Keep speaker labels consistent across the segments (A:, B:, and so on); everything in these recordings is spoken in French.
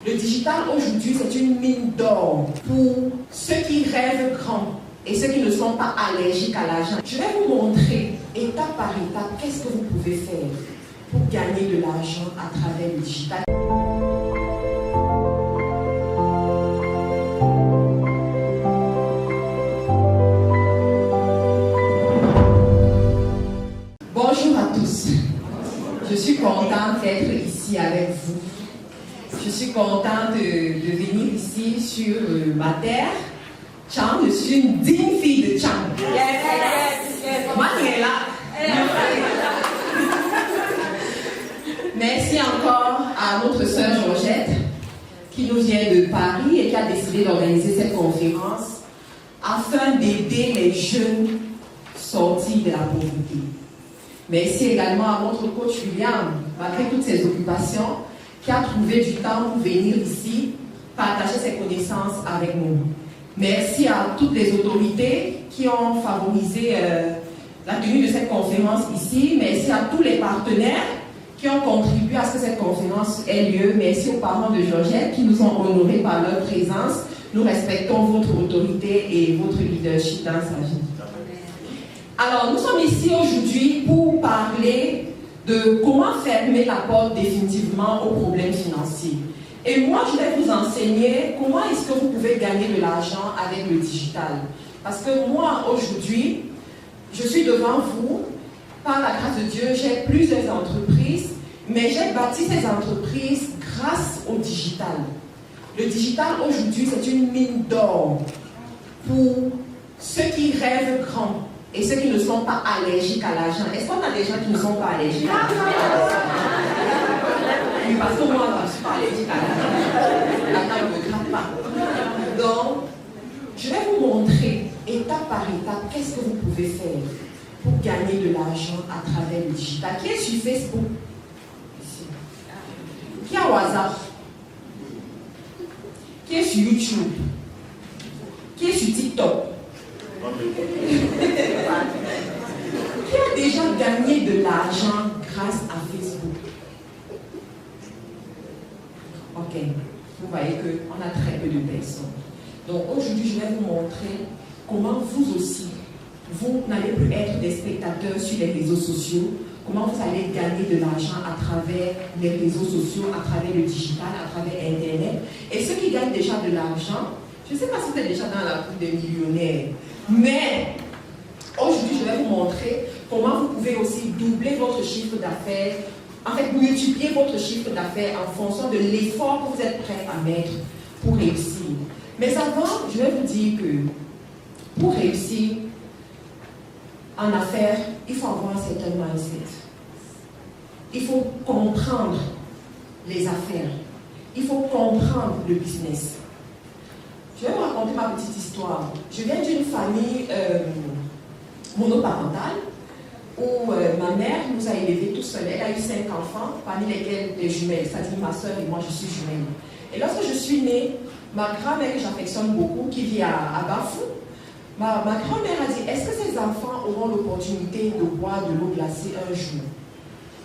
A: Le digital aujourd'hui, c'est une mine d'or pour ceux qui rêvent grand et ceux qui ne sont pas allergiques à l'argent. Je vais vous montrer étape par étape qu'est-ce que vous pouvez faire pour gagner de l'argent à travers le digital. Bonjour à tous. Je suis contente d'être ici avec vous. Je suis contente de venir ici sur ma terre. Chang, je suis une digne fille de Chang. Moi, je suis là. Merci encore à notre sœur Georgette qui nous vient de Paris et qui a décidé d'organiser cette conférence afin d'aider les jeunes sortis de la pauvreté. Merci également à notre coach William, malgré toutes ses occupations, qui a trouvé du temps pour venir ici, partager ses connaissances avec nous. Merci à toutes les autorités qui ont favorisé la tenue de cette conférence ici. Merci à tous les partenaires qui ont contribué à ce que cette conférence ait lieu. Merci aux parents de Georgette qui nous ont honorés par leur présence. Nous respectons votre autorité et votre leadership dans sa vie. Alors, nous sommes ici aujourd'hui pour parler de comment fermer la porte définitivement aux problèmes financiers. Et moi, je vais vous enseigner comment est-ce que vous pouvez gagner de l'argent avec le digital. Parce que moi, aujourd'hui, je suis devant vous, par la grâce de Dieu, j'ai plusieurs entreprises, mais j'ai bâti ces entreprises grâce au digital. Le digital, aujourd'hui, c'est une mine d'or pour ceux qui rêvent grand et ceux qui ne sont pas allergiques à l'argent. Est-ce qu'on a des gens qui ne sont pas allergiques à l'argent? Oui, parce que moi, je ne suis pas allergique à l'argent. L'argent ne me gratte pas. Donc, je vais vous montrer, étape par étape, qu'est-ce que vous pouvez faire pour gagner de l'argent à travers le digital. Qui est sur Facebook? Ici. Qui est au WhatsApp? Qui est sur YouTube? Qui est sur TikTok? Qui a déjà gagné de l'argent grâce à Facebook? Ok, vous voyez qu'on a très peu de personnes. Donc aujourd'hui, je vais vous montrer comment vous aussi, vous n'allez plus être des spectateurs sur les réseaux sociaux, comment vous allez gagner de l'argent à travers les réseaux sociaux, à travers le digital, à travers Internet. Et ceux qui gagnent déjà de l'argent, je ne sais pas si vous êtes déjà dans la coupe des millionnaires, mais aujourd'hui, je vais vous montrer comment vous pouvez aussi doubler votre chiffre d'affaires, en fait, multiplier votre chiffre d'affaires en fonction de l'effort que vous êtes prêt à mettre pour réussir. Mais avant, je vais vous dire que pour réussir en affaires, il faut avoir un certain mindset. Il faut comprendre les affaires. Il faut comprendre le business. Je vais vous raconter ma petite histoire. Je viens d'une famille monoparentale où ma mère nous a élevés tous seuls. Elle a eu 5 enfants, parmi lesquels des jumelles, c'est-à-dire ma soeur et moi, je suis jumelle. Et lorsque je suis née, ma grand-mère, que j'affectionne beaucoup, qui vit à Bafou, ma grand-mère a dit, est-ce que ces enfants auront l'opportunité de boire de l'eau glacée un jour?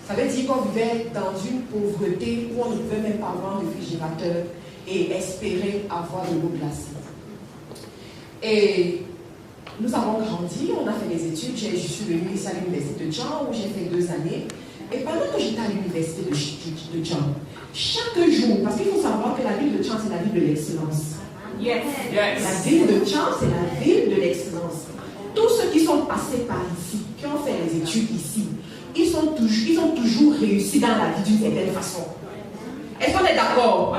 A: Ça veut dire qu'on vivait dans une pauvreté où on ne pouvait même pas avoir un réfrigérateur et espérer avoir de l'eau glacée. Et nous avons grandi, on a fait des études, je suis venue ici à l'université de Djan où j'ai fait 2 années. Et pendant que j'étais à l'université de Djan, chaque jour, parce qu'il faut savoir que la ville de Djan, c'est la ville de l'excellence.
B: Yes.
A: La ville de Djan, c'est la ville de l'excellence. Tous ceux qui sont passés par ici, qui ont fait les études ici, ils ont toujours réussi dans la vie d'une certaine façon. Est-ce qu'on est d'accord?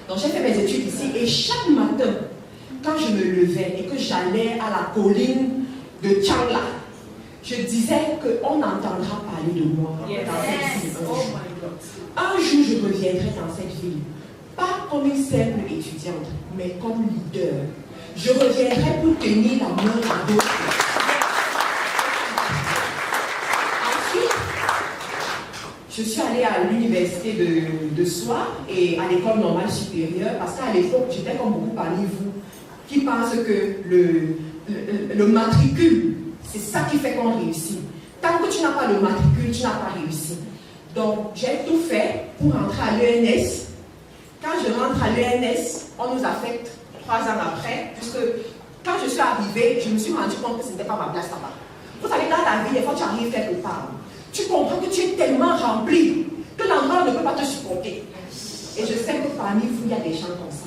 A: Donc j'ai fait mes études ici et chaque matin, quand je me levais et que j'allais à la colline de Tchangla, je disais qu'on entendra parler de moi dans cette ville un jour. Un jour, je reviendrai dans cette ville, pas comme une simple étudiante, mais comme leader. Je reviendrai pour tenir la main à d'autres. Ensuite, je suis allée à l'université de Soie et à l'école normale supérieure, parce qu'à l'époque, j'étais comme beaucoup parmi vous, qui pensent que le matricule, c'est ça qui fait qu'on réussit. Tant que tu n'as pas le matricule, tu n'as pas réussi. Donc, j'ai tout fait pour entrer à l'ENS Quand je rentre à l'ENS, on nous affecte 3 ans après, puisque quand je suis arrivée, je me suis rendu compte que ce n'était pas ma place là-bas. Vous savez, dans la vie, des fois tu arrives quelque part, tu comprends que tu es tellement rempli que l'endroit ne peut pas te supporter. Et je sais que parmi vous, il y a des gens comme ça.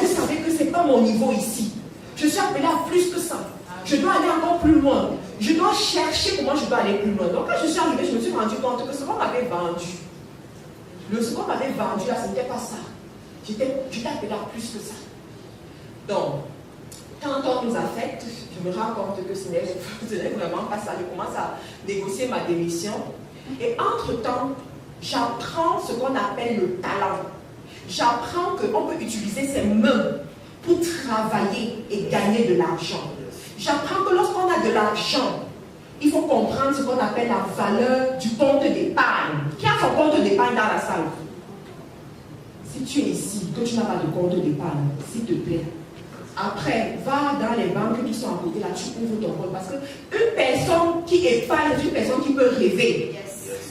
A: Vous savez que ce n'est pas mon niveau ici. Je suis appelée à plus que ça. Je dois aller encore plus loin. Je dois chercher comment je dois aller plus loin. Donc quand je suis arrivée, je me suis rendu compte que ce qu'on m'avait vendu, ce qu'on m'avait vendu là, ce n'était pas ça. J'étais appelée à plus que ça. Donc, quand on nous affecte, je me rends compte que ce n'est vraiment pas ça. Je commence à négocier ma démission. Et entre-temps, j'apprends ce qu'on appelle le talent. J'apprends qu'on peut utiliser ses mains pour travailler et gagner de l'argent. J'apprends que lorsqu'on a de l'argent, il faut comprendre ce qu'on appelle la valeur du compte d'épargne. Qui a son compte d'épargne dans la salle? Si tu es ici, que tu n'as pas de compte d'épargne, s'il te plaît, après, va dans les banques qui sont à côté là, tu ouvres ton compte. Parce qu'une personne qui épargne, c'est une personne qui peut rêver.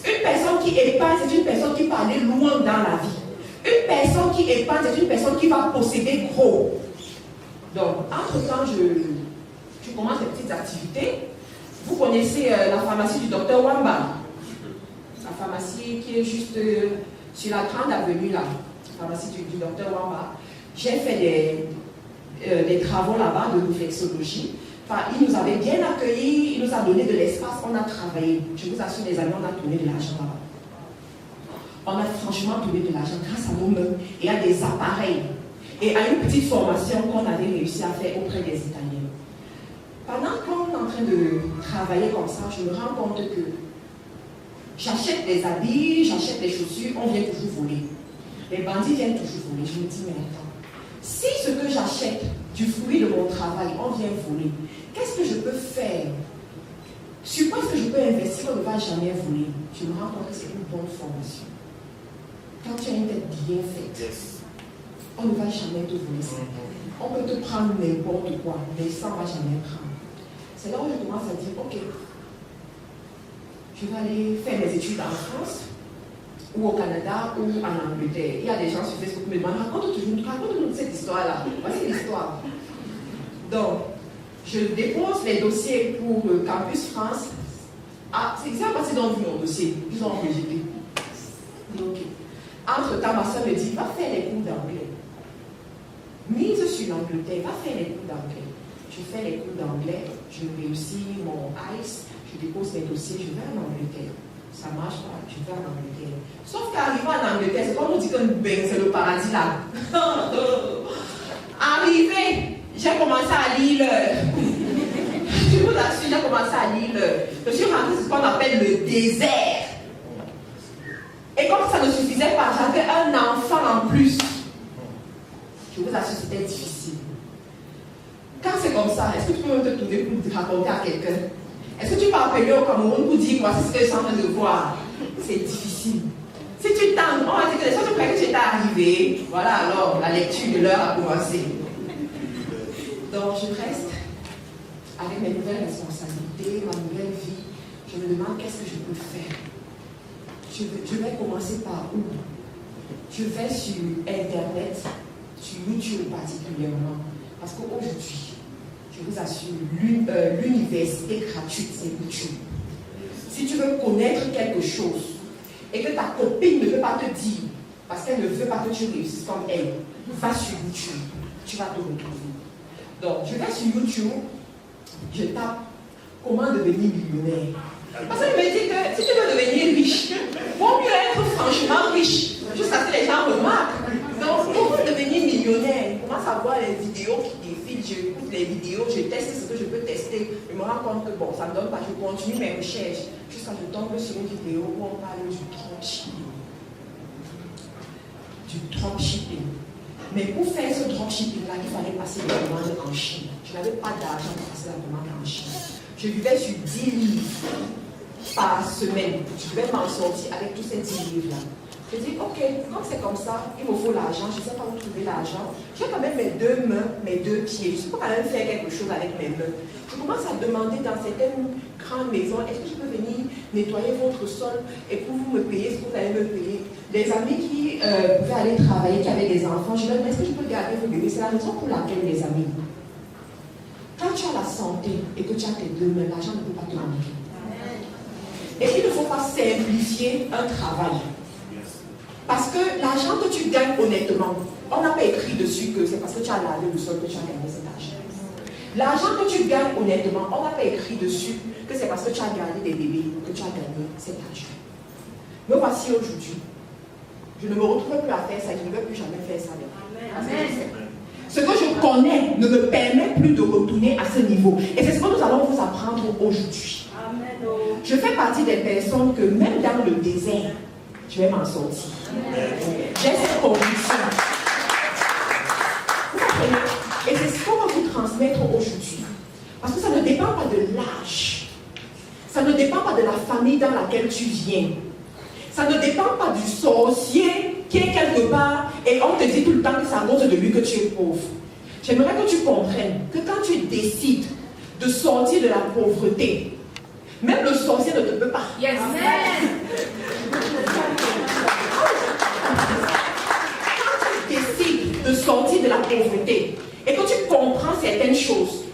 A: Une personne qui épargne, c'est une personne qui peut aller loin dans la vie. Une personne qui épargne, c'est une personne qui va posséder gros. Donc, entre-temps, je commence les petites activités. Vous connaissez la pharmacie du docteur Wamba. La pharmacie qui est juste sur la grande avenue là. La pharmacie du docteur Wamba. J'ai fait des travaux là-bas de réflexologie. Enfin, il nous avait bien accueillis, il nous a donné de l'espace, on a travaillé. Je vous assure, les amis, on a donné de l'argent là-bas. On a franchement donné de l'argent grâce à nos mains et à des appareils et à une petite formation qu'on avait réussi à faire auprès des Italiens. Pendant qu'on est en train de travailler comme ça, je me rends compte que j'achète des habits, j'achète des chaussures, on vient toujours voler. Les bandits viennent toujours voler. Je me dis, mais attends, si ce que j'achète du fruit de mon travail, on vient voler, qu'est-ce que je peux faire? Sur quoi est-ce que je peux investir? On ne va jamais voler. Je me rends compte que c'est une bonne formation. Quand tu as une tête bien faite, on ne va jamais te voler ça. On peut te prendre n'importe quoi, mais ça, on ne va jamais prendre. C'est là où je commence à dire, ok, je vais aller faire mes études en France, ou au Canada, ou en Angleterre. Il y a des gens sur Facebook qui me demandent, raconte-nous cette histoire-là. Voici l'histoire. Donc, je dépose les dossiers pour le Campus France. Ah, c'est ça parce qu'ils ont vu mon dossier. Ils ont rejeté. Ok. Entre-temps, ma soeur me dit, va faire les cours d'anglais. Mise sur l'Angleterre, va faire les cours d'anglais. Je fais les cours d'anglais, je réussis mon ICE, je dépose mes dossiers, je vais en Angleterre. Ça ne marche pas, je vais en Angleterre. Sauf qu'arriver en Angleterre, c'est comme on dit que c'est le paradis là. Arrivé, j'ai commencé à lire. Je vous assure, j'ai commencé à lire. Je suis rentrée sur ce qu'on appelle le désert. Et comme ça ne suffisait pas, j'avais un enfant en plus. Je vous assure, c'était difficile. Quand c'est comme ça, est-ce que tu peux te trouver pour te raconter à quelqu'un? Est-ce que tu peux appeler au Cameroun pour dire voici ce que je suis en train de voir? C'est difficile. Si tu tentes, on va dire que les gens te croient que tu étais arrivé, voilà, alors la lecture de l'heure a commencé. Donc je reste avec mes nouvelles responsabilités, ma nouvelle vie. Je me demande qu'est-ce que je peux faire. Je vais commencer par où? Je vais sur Internet, sur YouTube particulièrement, parce qu'aujourd'hui, je vous assure, l'université gratuite, c'est YouTube. Si tu veux connaître quelque chose et que ta copine ne veut pas te dire, parce qu'elle ne veut pas que tu réussisses comme elle, va sur YouTube, tu vas te retrouver. Donc, je vais sur YouTube, je tape comment devenir millionnaire. Parce que je me dis que si tu veux devenir riche, vaut mieux être franchement riche, jusqu'à ce que les gens remarquent. Donc, comment devenir millionnaire? Je commence à voir les vidéos qui défilent, j'écoute les vidéos, je teste ce que je peux tester. Je me rends compte que bon, ça ne me donne pas, je continue mes recherches, jusqu'à ce que je tombe sur une vidéo où on parle du dropshipping. Du dropshipping. Mais pour faire ce dropshipping-là, il fallait passer la commande en Chine. Je n'avais pas d'argent pour passer la commande en Chine. Je vivais sur 10 livres par semaine. Je devais m'en sortir avec tous ces 10 livres-là. Je dis, ok, comme c'est comme ça, il me faut l'argent, je ne sais pas où trouver l'argent. J'ai quand même mes 2 mains, mes 2 pieds. Je peux quand même faire quelque chose avec mes mains. Je commence à demander dans certaines grandes maisons, est-ce que je peux venir nettoyer votre sol et pour vous me payer ce que vous allez me payer. Les amis qui pouvaient aller travailler, qui avaient des enfants, je leur dis, est-ce que je peux garder vos bébés? C'est la raison pour laquelle, les amis, quand tu as la santé et que tu as tes deux mains, l'argent ne peut pas te manquer. Et il ne faut pas simplifier un travail. Parce que l'argent que tu gagnes honnêtement, on n'a pas écrit dessus que c'est parce que tu as lavé le sol que tu as gagné cet argent. L'argent que tu gagnes honnêtement, on n'a pas écrit dessus que c'est parce que tu as gardé des bébés que tu as gagné cet argent. Me voici aujourd'hui. Je ne me retrouve plus à faire ça, je ne veux plus jamais faire ça. Amen. Ce que je connais ne me permet plus de retourner à ce niveau. Et c'est ce que nous allons vous apprendre aujourd'hui. Je fais partie des personnes que même dans le désert, je vais m'en sortir. J'ai cette conviction. Vous comprenez? Et c'est ce qu'on va vous transmettre aujourd'hui. Parce que ça ne dépend pas de l'âge. Ça ne dépend pas de la famille dans laquelle tu viens. Ça ne dépend pas du sorcier qui est quelque part et on te dit tout le temps que c'est à cause de lui que tu es pauvre. J'aimerais que tu comprennes que quand tu décides de sortir de la pauvreté, même le sorcier ne te peut pas. Yes. Quand tu décides de sortir de la pauvreté et que tu comprends certaines choses,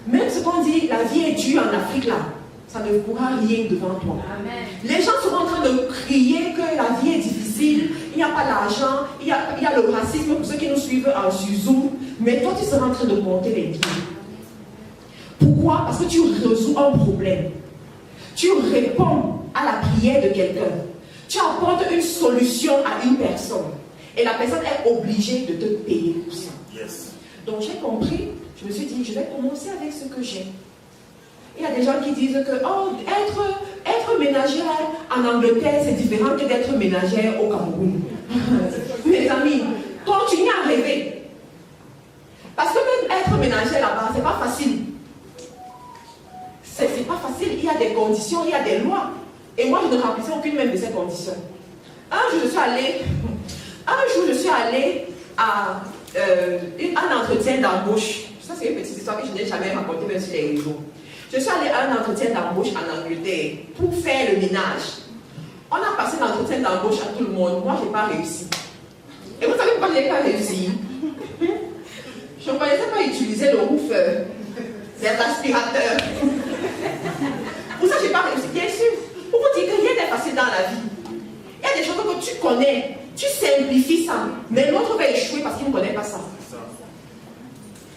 A: même ce qu'on dit, la vie est dure en Afrique là, ça ne pourra rien devant toi. Amen. Les gens seront en train de crier que la vie est difficile, il n'y a pas d'argent, il y a le racisme pour ceux qui nous suivent sur Zoom, mais toi tu seras en train de monter les pieds. Pourquoi? Parce que tu résous un problème. Tu réponds à la prière de quelqu'un. Tu apportes une solution à une personne. Et la personne est obligée de te payer pour ça. Yes. Donc j'ai compris, je me suis dit, je vais commencer avec ce que j'ai. Il y a des gens qui disent que être ménagère en Angleterre, c'est différent que d'être ménagère au Cameroun. Mes amis, continuez à rêver. Parce que même être ménagère là-bas, c'est pas facile. C'est pas facile. Il y a des conditions, il y a des lois. Et moi, je ne remplissais aucune même de ces conditions. Un jour, je suis allée à un entretien d'embauche. Ça, c'est une petite histoire que je n'ai jamais racontée, même sur les réseaux. Je suis allée à un entretien d'embauche en Angleterre pour faire le ménage. On a passé l'entretien d'embauche à tout le monde. Moi, je n'ai pas réussi. Et vous savez pourquoi je n'ai pas réussi? Je ne connaissais pas utiliser le ouf des aspirateurs. Pour ça, je n'ai pas réussi. Bien sûr, pour vous dire que rien n'est facile dans la vie. Il y a des choses que tu connais, tu simplifies ça, mais l'autre va échouer parce qu'il ne connaît pas ça.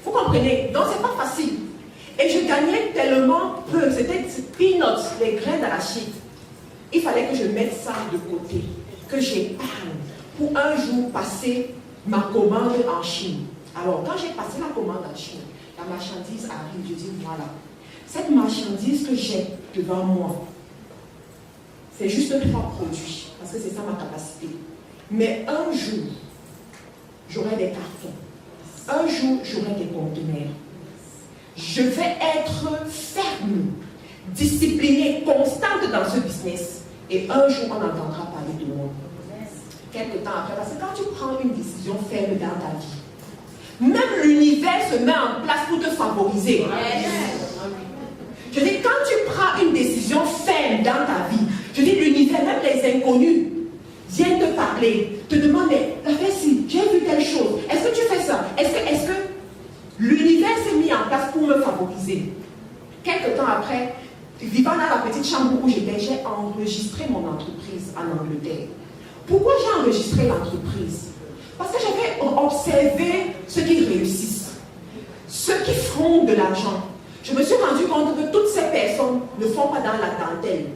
A: Vous comprenez? Donc, ce n'est pas facile. Et je gagnais tellement peu, c'était peanuts, les grains d'arachide. Il fallait que je mette ça de côté, que j'épargne pour un jour passer ma commande en Chine. Alors, quand j'ai passé la commande en Chine, la marchandise arrive, je dis voilà, cette marchandise que j'ai devant moi, c'est juste 3 produits, parce que c'est ça ma capacité. Mais un jour, j'aurai des cartons. Un jour, j'aurai des conteneurs. Je vais être ferme, disciplinée, constante dans ce business. Et un jour, on entendra parler de moi. Quelque temps après, parce que quand tu prends une décision ferme dans ta vie, même l'univers se met en place pour te favoriser. Je dis, quand tu prends une décision ferme dans ta vie, je dis, l'univers, même les inconnus, viennent te parler, te demandent, mais la fête, si, j'ai vu telle chose, est-ce que tu fais ça? Est-ce que l'univers s'est mis en place pour me favoriser? Quelque temps après, vivant dans la petite chambre où j'étais, j'ai enregistré mon entreprise en Angleterre. Pourquoi j'ai enregistré l'entreprise? Parce que j'avais observé ceux qui réussissent, ceux qui font de l'argent. Je me suis rendu compte que toutes ces personnes ne font pas dans la dentelle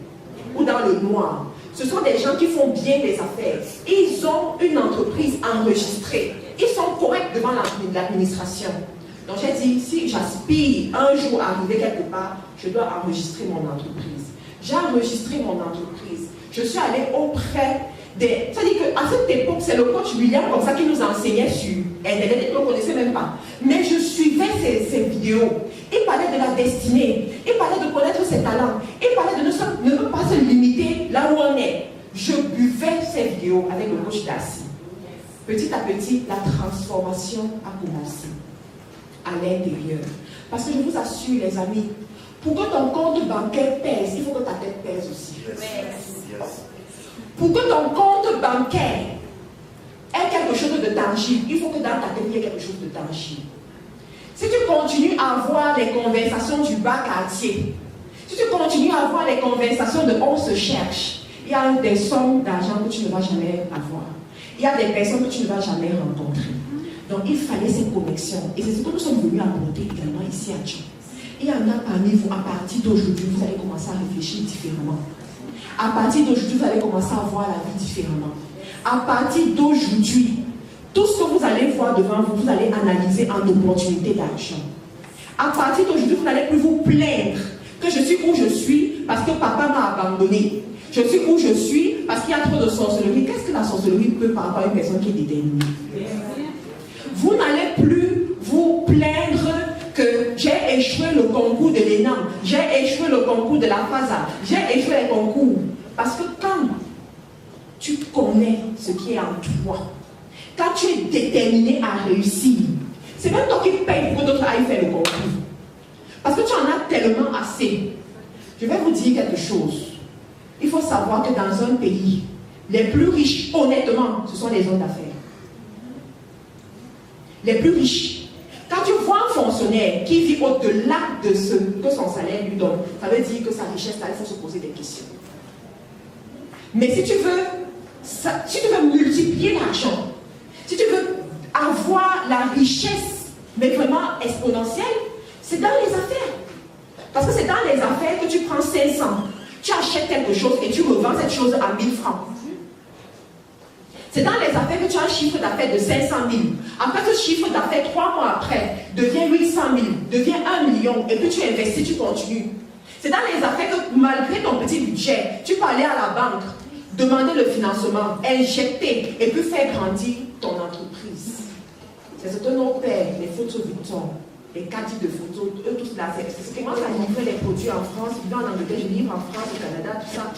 A: ou dans le noir. Ce sont des gens qui font bien les affaires. Ils ont une entreprise enregistrée. Ils sont corrects devant l'administration. Donc j'ai dit, si j'aspire un jour à arriver quelque part, je dois enregistrer mon entreprise. J'ai enregistré mon entreprise. Je suis allée auprès des... C'est-à-dire qu'à cette époque, c'est le coach William comme ça qui nous enseignait sur Internet. On ne connaissait même pas. Mais je suivais ces vidéos. Il parlait de la destinée. Il parlait de connaître ses talents. Il parlait de ne pas se limiter là où on est. Je buvais ces vidéos avec le coach Darcy. Petit à petit, la transformation a commencé à l'intérieur. Parce que je vous assure, les amis, Pour que ton compte bancaire pèse, il faut que ta tête pèse aussi. Pour que ton compte bancaire ait quelque chose de tangible, il faut que dans ta tête, il y ait quelque chose de tangible. Si tu continues à avoir les conversations du bas quartier, si tu continues à avoir les conversations de on se cherche, il y a des sommes d'argent que tu ne vas jamais avoir. Il y a des personnes que tu ne vas jamais rencontrer. Donc il fallait cette connexion. Et c'est ce que nous sommes venus apporter également ici à Dieu. Il y en a parmi vous, à partir d'aujourd'hui, vous allez commencer à réfléchir différemment. À partir d'aujourd'hui, vous allez commencer à voir la vie différemment. À partir d'aujourd'hui, tout ce que vous allez voir devant vous, vous allez analyser en opportunité d'argent. À partir d'aujourd'hui, vous n'allez plus vous plaindre que je suis où je suis parce que papa m'a abandonné. Je suis où je suis parce qu'il y a trop de sorcellerie. Qu'est-ce que la sorcellerie peut par rapport à une personne qui est déterminée? Vous n'allez plus vous plaindre que j'ai échoué le concours de l'ENAM, j'ai échoué le concours de la FASA, j'ai échoué les concours. Parce que quand tu connais ce qui est en toi, quand tu es déterminé à réussir, c'est même toi qui payes pour que d'autres aillent faire le concours. Parce que tu en as tellement assez. Je vais vous dire quelque chose. Il faut savoir que dans un pays, les plus riches, honnêtement, ce sont les hommes d'affaires. Les plus riches. Quand tu vois un fonctionnaire qui vit au-delà de ce que son salaire lui donne, ça veut dire que sa richesse, là, il faut se poser des questions. Mais si tu veux multiplier l'argent, si tu veux avoir la richesse, mais vraiment exponentielle, c'est dans les affaires. Parce que c'est dans les affaires que tu prends 500, tu achètes quelque chose et tu revends cette chose à 1000 francs. C'est dans les affaires que tu as un chiffre d'affaires de 500 000. Après ce chiffre d'affaires, 3 mois après, devient 800 000, devient 1 million, et puis tu investis, tu continues. C'est dans les affaires que malgré ton petit budget, tu peux aller à la banque, demander le financement, injecter, et puis faire grandir ton entreprise. C'est ce que nos pères, les photos Vuitton, les caddies de photos, eux tous là, c'est comment ça livrer les produits en France, vivant en Angleterre, je livre en France, au Canada, tout ça.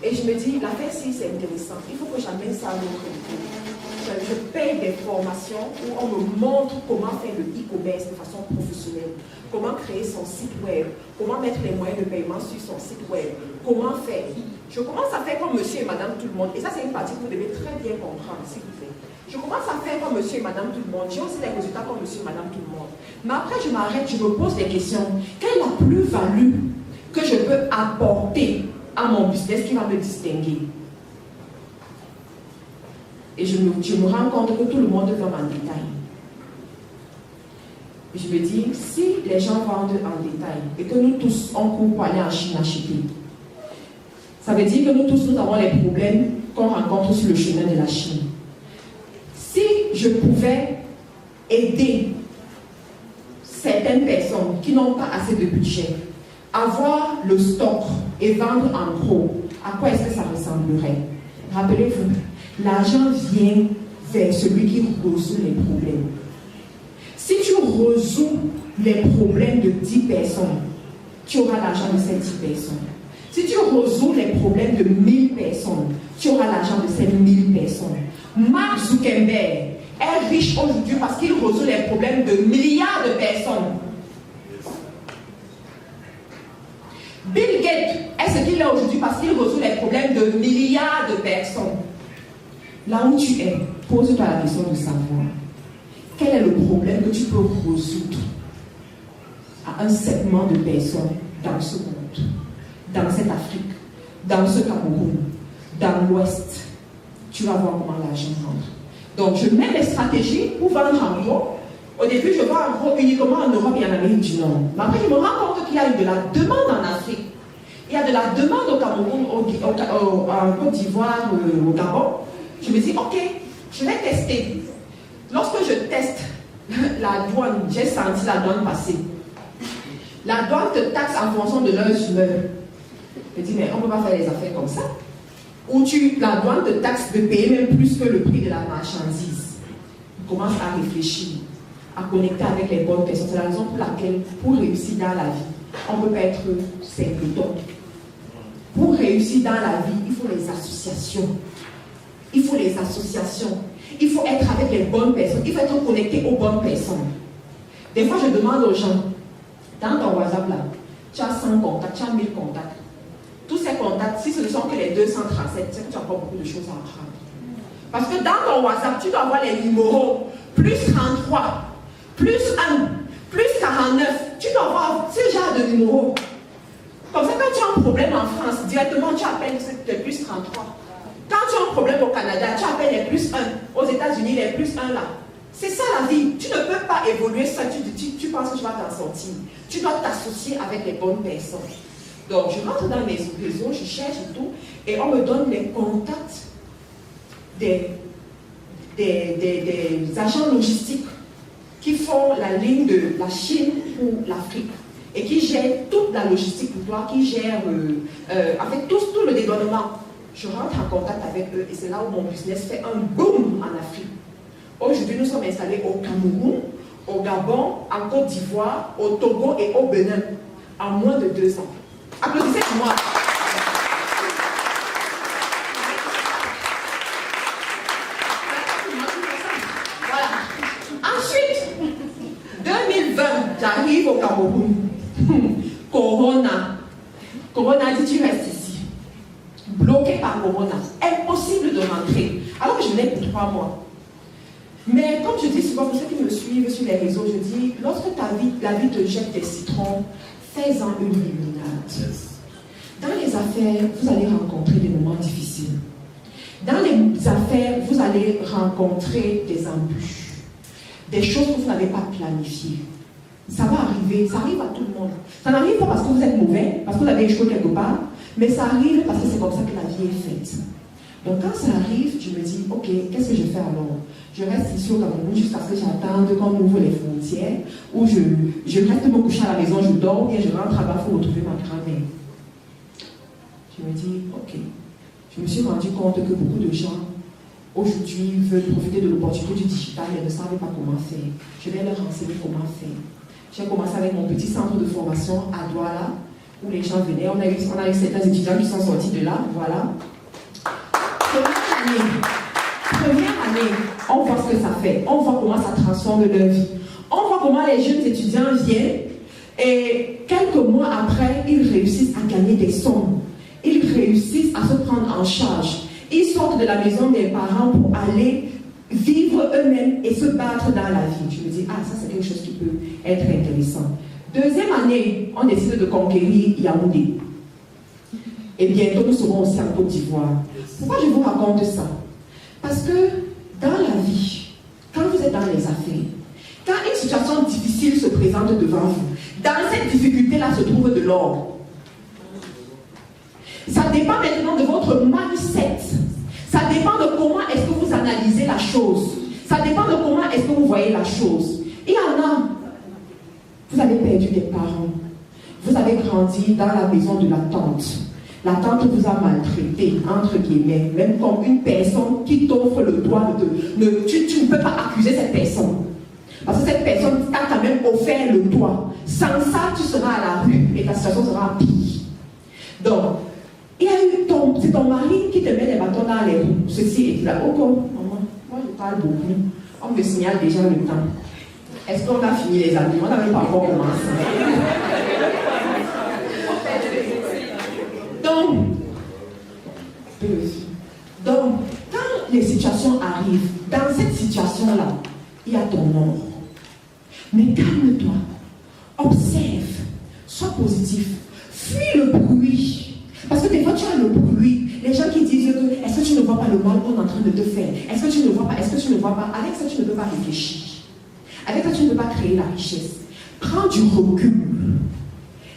A: Et je me dis, l'affaire si c'est intéressant, il faut que j'amène ça à notre niveau. Je paye des formations où on me montre comment faire le e-commerce de façon professionnelle, comment créer son site web, comment mettre les moyens de paiement sur son site web, comment faire. Je commence à faire comme monsieur et madame tout le monde, et ça c'est une partie que vous devez très bien comprendre, s'il vous plaît. Je commence à faire comme monsieur et madame tout le monde, j'ai aussi des résultats comme monsieur et madame tout le monde. Mais après je m'arrête, je me pose des questions. Quelle est la plus-value que je peux apporter à mon business qui va me distinguer? Et je me rends compte que tout le monde vend en détail. Et je me dis, si les gens vendent en détail et que nous tous, on court pour aller en Chine acheter, ça veut dire que nous tous, nous avons les problèmes qu'on rencontre sur le chemin de la Chine. Si je pouvais aider certaines personnes qui n'ont pas assez de budget, avoir le stock et vendre en gros, à quoi est-ce que ça ressemblerait? Rappelez-vous, l'argent vient vers celui qui résout les problèmes. Si tu résous les problèmes de 10 personnes, tu auras l'argent de ces 10 personnes. Si tu résous les problèmes de 1000 personnes, tu auras l'argent de ces 1000 personnes. Mark Zuckerberg est riche aujourd'hui parce qu'il résout les problèmes de milliards de personnes. Bill Gates est ce qu'il est aujourd'hui parce qu'il résout les problèmes de milliards de personnes. Là où tu es, pose-toi la question de savoir quel est le problème que tu peux résoudre à un segment de personnes dans ce monde, dans cette Afrique, dans ce Cameroun, dans l'Ouest. Tu vas voir comment l'argent rentre. Donc je mets les stratégies pour vendre en gros. Au début, je vends en gros uniquement en Europe et en Amérique du Nord. Mais après, je me rends compte qu'il y a eu de la demande en Afrique. Il y a de la demande au Cameroun, en Côte d'Ivoire, au Gabon. Je me dis, ok, je vais tester. Lorsque je teste la douane, j'ai senti la douane passer. La douane te taxe en fonction de leurs humeurs. Je me dis, mais on ne peut pas faire les affaires comme ça. Ou la douane te taxe de payer même plus que le prix de la marchandise. On commence à réfléchir, à connecter avec les bonnes personnes. C'est la raison pour laquelle, pour réussir dans la vie, on ne peut pas être simpleton. Pour réussir dans la vie, il faut les associations. Il faut les associations. Il faut être avec les bonnes personnes. Il faut être connecté aux bonnes personnes. Des fois, je demande aux gens, dans ton WhatsApp là, tu as 100 contacts, tu as 1000 contacts. Tous ces contacts, si ce ne sont que les 237, c'est que tu as encore beaucoup de choses à apprendre. Parce que dans ton WhatsApp, tu dois avoir les numéros plus 33, plus 1, plus 49. Tu dois avoir ce genre de numéros. Comme ça, quand tu as un problème en France, directement tu appelles les plus 33. Quand tu as un problème au Canada, tu appelles les plus 1. Aux États-Unis, les plus 1 là. C'est ça la vie. Tu ne peux pas évoluer ça. Tu penses que tu vas t'en sortir. Tu dois t'associer avec les bonnes personnes. Donc, je rentre dans mes réseaux, je cherche et tout, et on me donne les contacts des agents logistiques qui font la ligne de la Chine pour l'Afrique et qui gèrent toute la logistique pour toi, qui gèrent avec tout le dédouanement. Je rentre en contact avec eux et c'est là où mon business fait un boom en Afrique. Aujourd'hui, nous sommes installés au Cameroun, au Gabon, en Côte d'Ivoire, au Togo et au Bénin en moins de 2 ans. Applaudissez pour moi. Voilà. Ensuite, 2020, j'arrive au Cameroun. Corona. Corona dit tu restes ici. Bloqué par Corona. Impossible de rentrer. Alors que je venais pour 3 mois. Mais comme je dis souvent pour ceux qui me suivent sur les réseaux, je dis, lorsque la vie te jette des citrons, fais-en une limonade. Dans les affaires, vous allez rencontrer des moments difficiles. Dans les affaires, vous allez rencontrer des embûches, des choses que vous n'avez pas planifiées. Ça va arriver, ça arrive à tout le monde. Ça n'arrive pas parce que vous êtes mauvais, parce que vous avez échoué quelque part, mais ça arrive parce que c'est comme ça que la vie est faite. Donc quand ça arrive, je me dis, ok, qu'est-ce que je fais alors? Je reste ici au Cameroun jusqu'à ce que j'attende qu'on ouvre les frontières, ou je reste me coucher à la maison, je dors, ou bien je rentre là-bas pour retrouver ma grand-mère. Je me dis, ok. Je me suis rendu compte que beaucoup de gens, aujourd'hui, veulent profiter de l'opportunité du digital, mais ne savent pas comment faire. Je vais leur renseigner comment faire. J'ai commencé avec mon petit centre de formation à Douala, où les gens venaient. On a eu certains étudiants qui sont sortis de là, voilà. Première année, on voit ce que ça fait, on voit comment ça transforme leur vie, on voit comment les jeunes étudiants viennent et quelques mois après, ils réussissent à gagner des sommes, ils réussissent à se prendre en charge, ils sortent de la maison des parents pour aller vivre eux-mêmes et se battre dans la vie. Je me dis, ah, ça c'est quelque chose qui peut être intéressant. Deuxième année, on décide de conquérir Yaoundé. Et bientôt, nous serons aussi en Côte d'Ivoire. Pourquoi je vous raconte ça? Parce que dans la vie, quand vous êtes dans les affaires, quand une situation difficile se présente devant vous, dans cette difficulté-là se trouve de l'or. Ça dépend maintenant de votre mindset. Ça dépend de comment est-ce que vous analysez la chose. Ça dépend de comment est-ce que vous voyez la chose. Il y en a, vous avez perdu des parents. Vous avez grandi dans la maison de la tante. La tante vous a maltraité, entre guillemets, même comme une personne qui t'offre le droit de... Tu ne peux pas accuser cette personne. Parce que cette personne t'a quand même offert le droit. Sans ça, tu seras à la rue et ta situation sera pire. Donc, il y a eu c'est ton mari qui te met des bâtons dans les roues. Ceci et là. Oh, maman, moi je parle beaucoup. On me signale déjà le temps. Est-ce qu'on a fini les amis? On n'avait pas encore commencé. Donc, quand les situations arrivent, dans cette situation-là, il y a ton ombre. Mais calme-toi, observe, sois positif, fuis le bruit. Parce que des fois, tu as le bruit. Les gens qui disent que est-ce que tu ne vois pas le mal qu'on est en train de te faire? Est-ce que tu ne vois pas? Est-ce que tu ne vois pas? Avec ça, tu ne peux pas réfléchir. Avec ça, tu ne peux pas créer la richesse. Prends du recul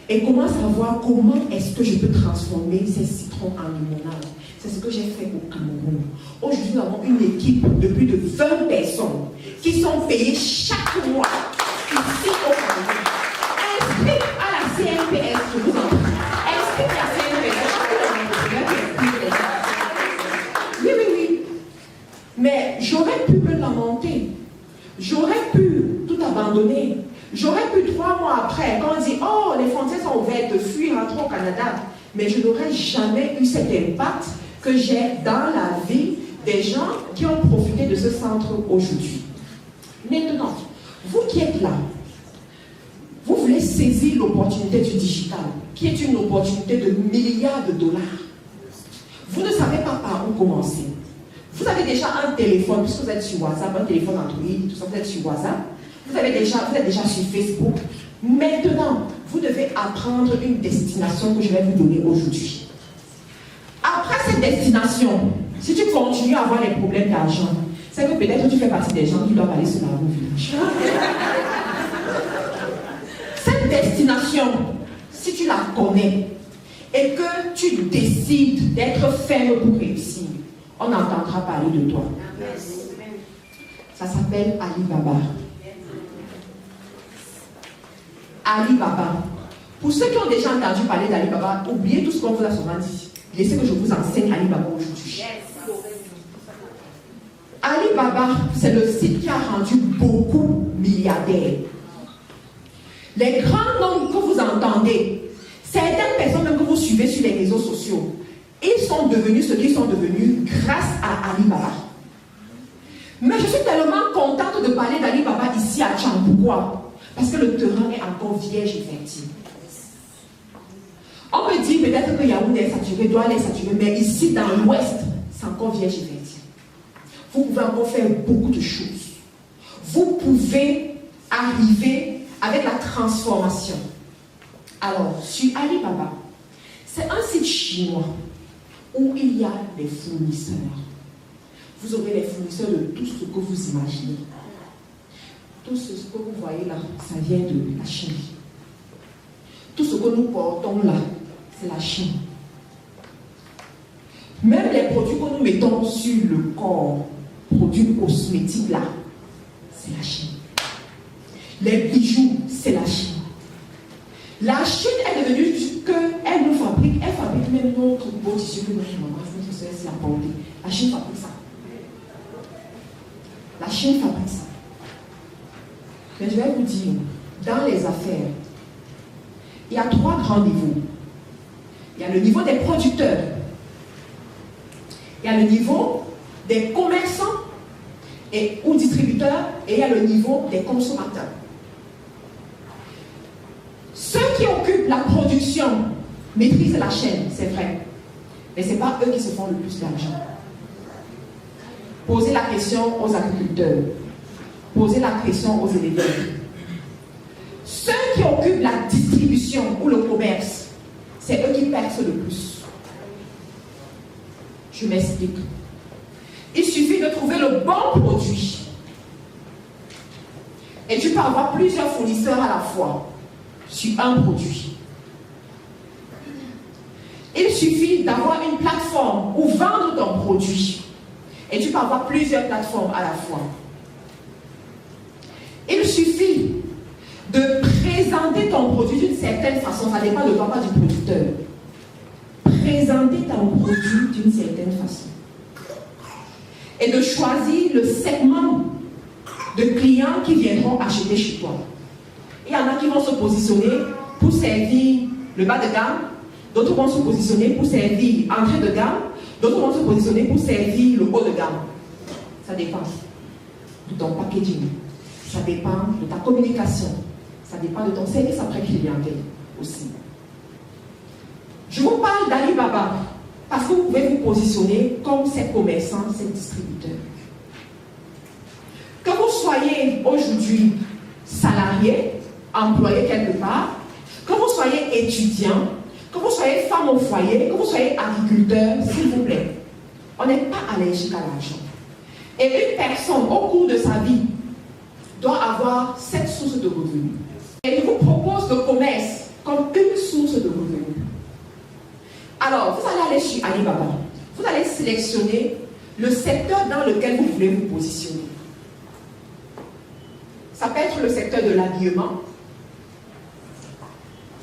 A: et commence à voir comment est-ce que je peux transformer ces citrons en limonade. C'est ce que j'ai fait au Cameroun. Aujourd'hui, nous avons une équipe de plus de 20 personnes qui sont payées chaque mois ici au Cameroun. Inscrite à la CNPS, je vous en prie. Inscrite à la CNPS. Oui. Mais j'aurais pu me lamenter. J'aurais pu tout abandonner. J'aurais pu 3 mois après, quand on dit « Oh, les frontières sont ouvertes, fuir, rentrer au Canada », mais je n'aurais jamais eu cet impact que j'ai dans la vie des gens qui ont profité de ce centre aujourd'hui. Maintenant, vous qui êtes là, Vous voulez saisir l'opportunité du digital, qui est une opportunité de milliards de dollars. Vous ne savez pas par où commencer. Vous avez déjà un téléphone, puisque vous êtes sur WhatsApp, un téléphone Android, tout ça, vous êtes sur WhatsApp. Vous êtes déjà sur Facebook. Maintenant, vous devez apprendre une destination que je vais vous donner aujourd'hui. Après cette destination, si tu continues à avoir des problèmes d'argent, c'est que peut-être tu fais partie des gens qui doivent aller se laver au village. Cette destination, si tu la connais et que tu décides d'être ferme pour réussir, on entendra parler de toi. Ça s'appelle Alibaba. Alibaba. Pour ceux qui ont déjà entendu parler d'Alibaba, oubliez tout ce qu'on vous a souvent dit. Laissez que je vous enseigne Alibaba aujourd'hui. Alibaba, c'est le site qui a rendu beaucoup milliardaires. Les grands noms que vous entendez, certaines personnes même que vous suivez sur les réseaux sociaux, ils sont devenus ce qu'ils sont devenus grâce à Alibaba. Mais je suis tellement contente de parler d'Alibaba ici à Tchang. Pourquoi? Parce que le terrain est encore vierge et fertile. On peut dire peut-être que Yaoundé est saturé, Douala est saturé, mais ici dans l'ouest, c'est encore vierge et fertile. Vous pouvez encore faire beaucoup de choses. Vous pouvez arriver avec la transformation. Alors, sur Alibaba, c'est un site chinois où il y a des fournisseurs. Vous aurez les fournisseurs de tout ce que vous imaginez. Tout ce que vous voyez là, ça vient de la Chine. Tout ce que nous portons là, c'est la Chine. Même les produits que nous mettons sur le corps, produits cosmétiques là, c'est la Chine. Les bijoux, c'est la Chine. La Chine est devenue qu'elle nous fabrique, elle fabrique même notre beau tissu que notre maman, notre soeur s'est apporté. La Chine fabrique ça. La Chine fabrique ça. Mais je vais vous dire, dans les affaires, il y a 3 grands niveaux. Il y a le niveau des producteurs. Il y a le niveau des commerçants ou distributeurs. Et il y a le niveau des consommateurs. Ceux qui occupent la production maîtrisent la chaîne, c'est vrai. Mais ce n'est pas eux qui se font le plus d'argent. Posez la question aux agriculteurs. Posez la question aux éleveurs. Ceux qui occupent la distribution ou le commerce, c'est eux qui percent le plus. Je m'explique. Il suffit de trouver le bon produit. Et tu peux avoir plusieurs fournisseurs à la fois sur un produit. Il suffit d'avoir une plateforme où vendre ton produit. Et tu peux avoir plusieurs plateformes à la fois. Il suffit de présenter ton produit d'une certaine façon. Ça dépend de toi, pas du producteur. Présenter ton produit d'une certaine façon. Et de choisir le segment de clients qui viendront acheter chez toi. Il y en a qui vont se positionner pour servir le bas de gamme, d'autres vont se positionner pour servir entrée de gamme, d'autres vont se positionner pour servir le haut de gamme. Ça dépend de ton packaging, ça dépend de ta communication, ça dépend de ton service après clientèle aussi. Je vous parle d'Alibaba parce que vous pouvez vous positionner comme ces commerçants, ces distributeurs. Que vous soyez aujourd'hui salarié, employé quelque part, que vous soyez étudiant, que vous soyez femme au foyer, que vous soyez agriculteur, s'il vous plaît, on n'est pas allergique à l'argent. Et une personne, au cours de sa vie, doit avoir 7 sources de revenus. Et je vous propose le commerce comme une source de revenus. Alors, vous allez aller sur Alibaba. Vous allez sélectionner le secteur dans lequel vous voulez vous positionner. Ça peut être le secteur de l'habillement.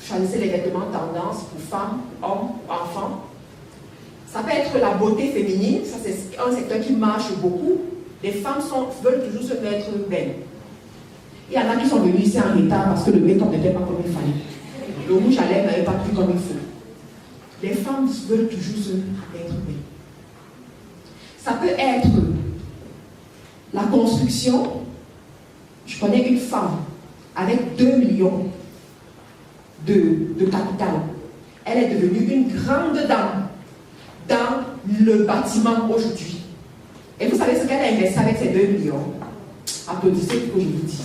A: Choisissez les vêtements tendance pour femmes, hommes, enfants. Ça peut être la beauté féminine. Ça, c'est un secteur qui marche beaucoup. Les femmes veulent toujours se mettre belles. Il y en a qui sont venus ici en retard parce que le make-up n'était pas comme il fallait. Le rouge à lèvres n'avait pas pris comme il faut. Les femmes veulent toujours se mettre belles. Ça peut être la construction. Je connais une femme avec 2 millions de capital. Elle est devenue une grande dame dans le bâtiment aujourd'hui. Et vous savez ce qu'elle a investi avec ces 2 millions? Applaudissez pour que je vous dise.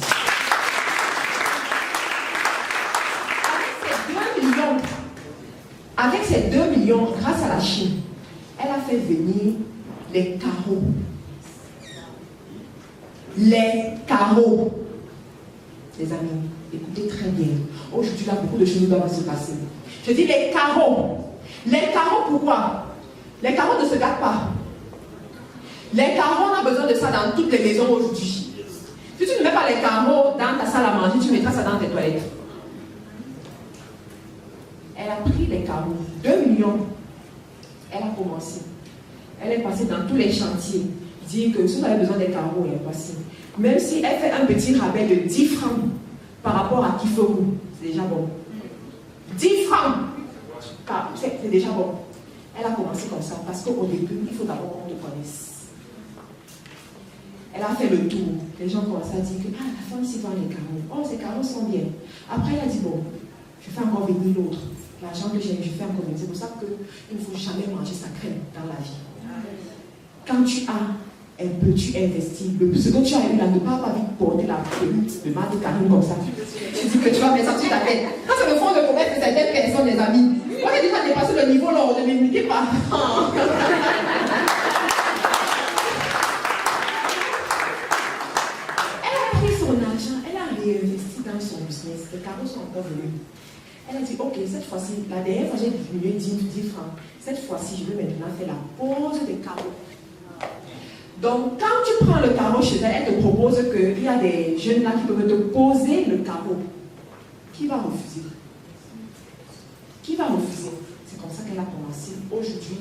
A: Avec ces 2 millions, grâce à la Chine, elle a fait venir les carreaux. Les carreaux. Les amis, écoutez très bien. Aujourd'hui, là, beaucoup de choses doivent se passer. Je dis les carreaux. Les carreaux, pourquoi? Les carreaux ne se gâtent pas. Les carreaux, on a besoin de ça dans toutes les maisons aujourd'hui. Si tu ne mets pas les carreaux dans ta salle à manger, tu mettras ça dans tes toilettes. Elle a pris les carreaux, 2 millions. Elle a commencé. Elle est passée dans tous les chantiers. Dit que si vous avez besoin des carreaux, elle est passée. Même si elle fait un petit rabais de 10 francs par rapport à Kiferou, c'est déjà bon. 10 francs, c'est déjà bon. Elle a commencé comme ça parce qu'au début, il faut d'abord qu'on te connaisse. Elle a fait le tour. Les gens commencent à dire que la femme s'y vend les carreaux. Oh, ces carreaux sont bien. Après, elle a dit bon, je fais encore venir l'autre. L'argent que j'ai, je fais encore venir. C'est pour ça qu'il ne faut jamais manger sa crème dans la vie. Quand tu as un peu, tu investis. Ce que tu as eu là, ne pas vite porter la peloute de Marthe Karine comme ça. Tu dis que tu vas mettre ça sur ta tête. Ça, c'est le fond de commerce de certaines personnes, les amis. Moi, j'ai déjà dépassé le niveau là, ne m'immitez pas. Elle a pris son argent, elle a réinvesti dans son business. Les carreaux sont encore venus. Elle a dit, ok, cette fois-ci, la dernière fois j'ai diminué 10 francs. Cette fois-ci, je vais maintenant faire la pose des carreaux. Donc, quand tu prends le carreau chez elle, elle te propose qu'il y a des jeunes là qui peuvent te poser le carreau. Qui va refuser? Qui va refuser? C'est comme ça qu'elle a commencé. Aujourd'hui,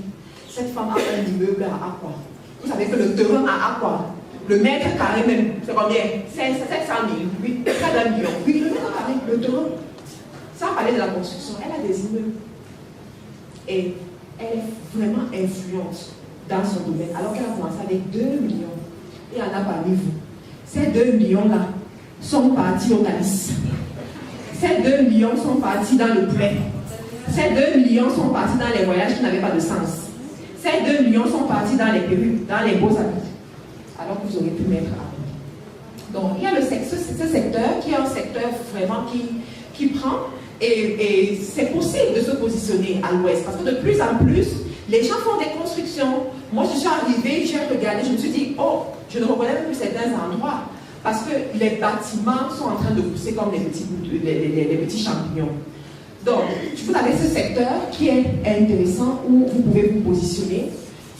A: cette femme a un immeuble à Aqua. Vous savez que le terrain à Aqua, le mètre carré même, c'est combien? 700 000, oui, près d'1 million. Oui, le mètre carré, le terrain. Sans parler de la construction, elle a des immeubles. Et elle est vraiment influente dans son domaine, alors qu'elle a commencé avec 2 millions. Et il y en a parmi vous. Ces 2 millions-là sont partis au Thalys. Ces 2 millions sont partis dans le blé. Ces 2 millions sont partis dans les voyages qui n'avaient pas de sens. Ces 2 millions sont partis dans les perruques, dans les beaux habits. Alors que vous auriez pu mettre à. Donc, il y a ce secteur qui est un secteur vraiment qui prend. Et c'est possible de se positionner à l'ouest. Parce que de plus en plus, les gens font des constructions. Moi, je suis arrivée, j'ai regardé, je me suis dit, oh, je ne reconnais même plus certains endroits. Parce que les bâtiments sont en train de pousser comme les petits champignons. Donc, vous avez ce secteur qui est intéressant où vous pouvez vous positionner.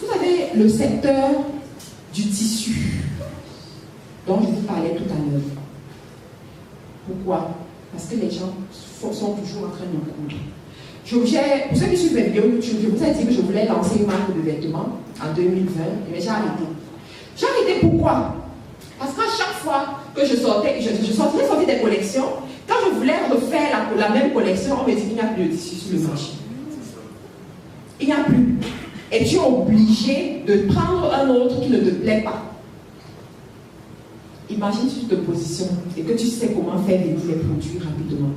A: Vous avez le secteur du tissu, dont je vous parlais tout à l'heure. Pourquoi? Parce que les gens sont toujours en train de coudre. Pour ceux qui suivent mes vidéos YouTube, je vous ai dit que je voulais lancer une marque de vêtements en 2020, mais j'ai arrêté. J'ai arrêté pourquoi? Parce qu'à chaque fois que je sortais des collections, quand je voulais refaire la même collection, on me dit qu'il n'y a plus de tissu sur le marché. Il n'y a plus. Et tu es obligé de prendre un autre qui ne te plaît pas. Imagine si tu te positionnes et que tu sais comment faire venir les produits rapidement.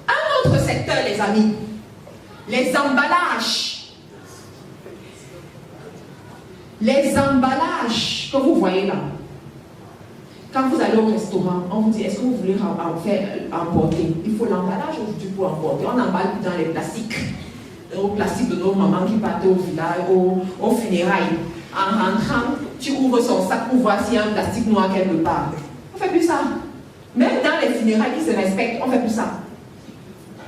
A: Un autre secteur, les amis, les emballages. Les emballages que vous voyez là. Quand vous allez au restaurant, on vous dit, est-ce que vous voulez emporter? Il faut l'emballage aujourd'hui pour emporter. On emballe dans les plastiques. Au plastique de nos mamans qui partaient au village, au funérailles. En rentrant, tu ouvres son sac pour voir s'il y a un plastique noir quelque part. On ne fait plus ça. Même dans les funérailles qui se respectent, on ne fait plus ça.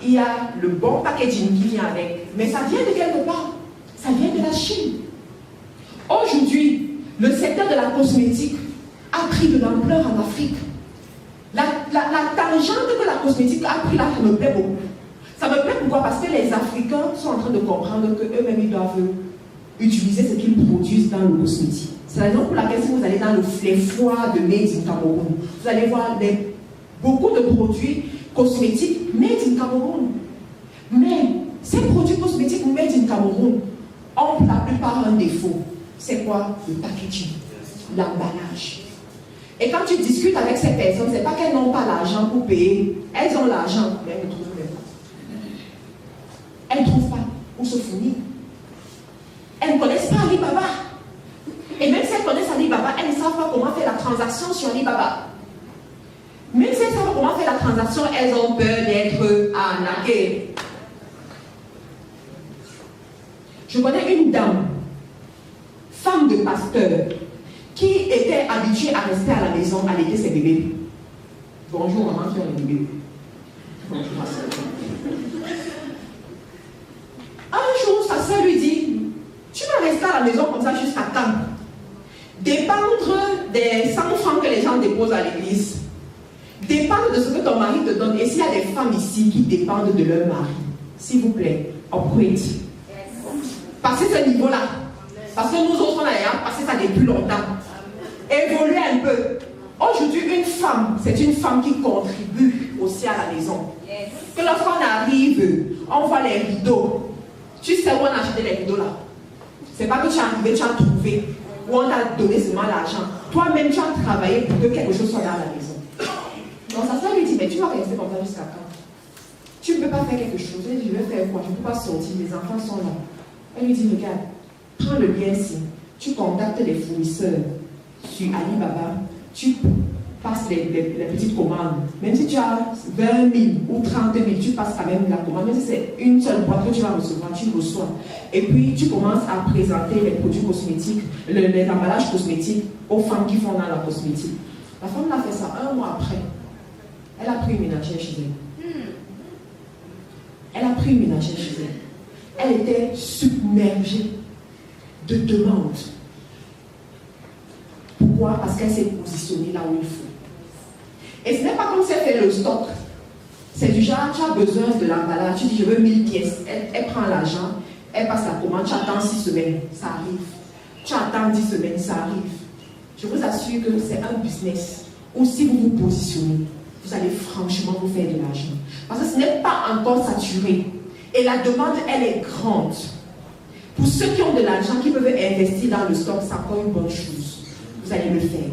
A: Il y a le bon packaging qui vient avec. Mais ça vient de quelque part. Ça vient de la Chine. Aujourd'hui, le secteur de la cosmétique a pris de l'ampleur en Afrique. La tangente que la cosmétique a pris là, ça me plaît beaucoup. Ça me plaît pourquoi? Parce que les Africains sont en train de comprendre qu'eux-mêmes, ils doivent utiliser ce qu'ils produisent dans le cosmétique. C'est la raison pour laquelle si vous allez dans les foires de Made in Cameroun, vous allez voir beaucoup de produits cosmétiques Made in Cameroun. Mais ces produits cosmétiques Made in Cameroun ont pour la plupart un défaut. C'est quoi? Le packaging, l'emballage. Et quand tu discutes avec ces personnes, ce n'est pas qu'elles n'ont pas l'argent pour payer. Elles ont l'argent, mais elles ne trouvent même pas. se fournir. Elles ne connaissent pas Alibaba. Et même si elles connaissent Alibaba, elles ne savent pas comment faire la transaction sur Alibaba. Même si elles savent comment faire la transaction, elles ont peur d'être arnaquées. Je connais une dame, femme de pasteur, qui était habituée à rester à la maison à allaiter ses bébés. Bonjour maman qui a les bébés. Bonjour ma soeur. Un jour, sa soeur lui dit, tu vas rester à la maison comme ça jusqu'à quand? Dépendre des 100 francs que les gens déposent à l'église. Dépendre de ce que ton mari te donne. Et s'il y a des femmes ici qui dépendent de leur mari, s'il vous plaît, upgrade. Passez ce niveau-là. Parce que nous autres, on a passé ça depuis longtemps. Évoluez un peu. Aujourd'hui, une femme, c'est une femme qui contribue aussi à la maison. Que lorsqu'on arrive, on voit les rideaux. Tu sais où on a acheté les rideaux là? C'est pas que tu es arrivé, tu as trouvé, ou on t'a donné seulement l'argent. Toi-même, tu as travaillé pour que quelque chose soit dans la maison. Donc sa soeur lui dit, mais tu vas rester comme ça jusqu'à quand? Tu ne peux pas faire quelque chose. Elle dit, je vais faire quoi? Je ne peux pas sortir, les enfants sont là. Elle lui dit, regarde, prends le lien ici. Tu contactes les fournisseurs sur Alibaba. Tu passes les petites commandes. Même si tu as 20 000 ou 30 000, tu passes quand même la commande. Même si c'est une seule boîte que tu vas recevoir, tu reçois. Et puis tu commences à présenter les produits cosmétiques, les emballages cosmétiques aux femmes qui font dans la cosmétique. La femme l'a fait ça 1 mois après. Elle a pris une ménagère chez elle. Elle a pris une ménagère chez elle. Elle était submergée de demandes. Pourquoi? Parce qu'elle s'est positionnée là où il faut. Et ce n'est pas comme si elle fait le stock. C'est du genre, tu as besoin de l'emballage, tu dis je veux 1000 pièces. Elle prend l'argent, elle passe la commande, tu attends 6 semaines, ça arrive. Tu attends 10 semaines, ça arrive. Je vous assure que c'est un business où si vous vous positionnez, vous allez franchement vous faire de l'argent. Parce que ce n'est pas encore saturé. Et la demande, elle est grande. Pour ceux qui ont de l'argent, qui peuvent investir dans le stock, c'est encore une bonne chose. Vous allez le faire.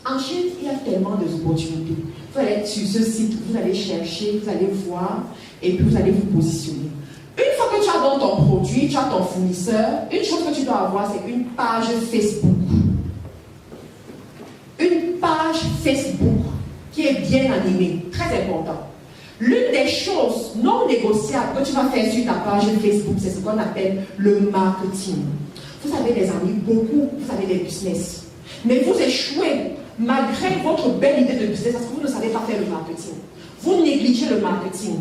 A: En Chine, il y a tellement d'opportunités. Vous allez être sur ce site, vous allez chercher, vous allez voir, et puis vous allez vous positionner. Une fois que tu as dans ton produit, tu as ton fournisseur, une chose que tu dois avoir, c'est une page Facebook. Une page Facebook qui est bien animée, très important. L'une des choses non négociables que tu vas faire sur ta page Facebook, c'est ce qu'on appelle le marketing. Vous avez des amis, beaucoup, vous avez des business. Mais vous échouez malgré votre belle idée de business parce que vous ne savez pas faire le marketing. Vous négligez le marketing.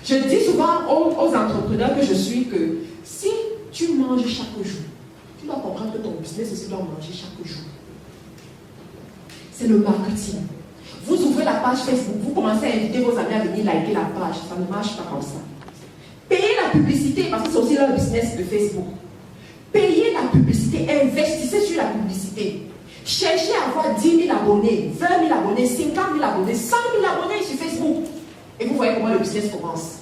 A: Je dis souvent aux entrepreneurs que je suis que si tu manges chaque jour, tu dois comprendre que ton business aussi doit manger chaque jour. C'est le marketing. Vous ouvrez la page Facebook, vous commencez à inviter vos amis à venir liker la page. Ça ne marche pas comme ça. Payez la publicité, parce que c'est aussi leur business de Facebook. Payez la publicité, investissez sur la publicité. Cherchez à avoir 10 000 abonnés, 20 000 abonnés, 50 000 abonnés, 100 000 abonnés sur Facebook. Et vous voyez comment le business commence.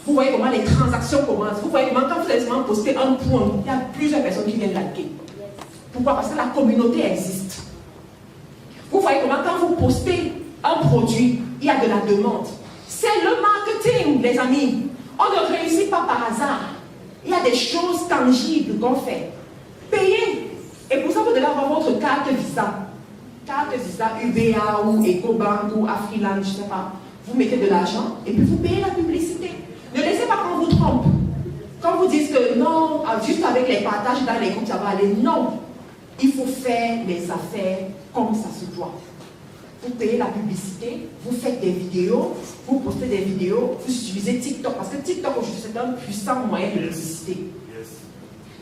A: Vous voyez comment les transactions commencent. Vous voyez comment quand vous allez poster un point, il y a plusieurs personnes qui viennent liker. Pourquoi? Parce que la communauté existe. Vous voyez comment quand vous postez un produit, il y a de la demande. C'est le marketing, les amis. On ne réussit pas par hasard. Il y a des choses tangibles qu'on fait. Payez. Et pour ça, vous devez avoir votre carte Visa. Carte Visa, UBA ou EcoBank ou Afriland, je ne sais pas. Vous mettez de l'argent et puis vous payez la publicité. Ne laissez pas qu'on vous trompe. Quand vous dites que non, juste avec les partages dans les groupes, ça va aller. Non. Il faut faire les affaires comme ça se doit. Vous payez la publicité, vous faites des vidéos, vous postez des vidéos, vous utilisez TikTok, parce que TikTok aujourd'hui c'est un puissant moyen de publicité.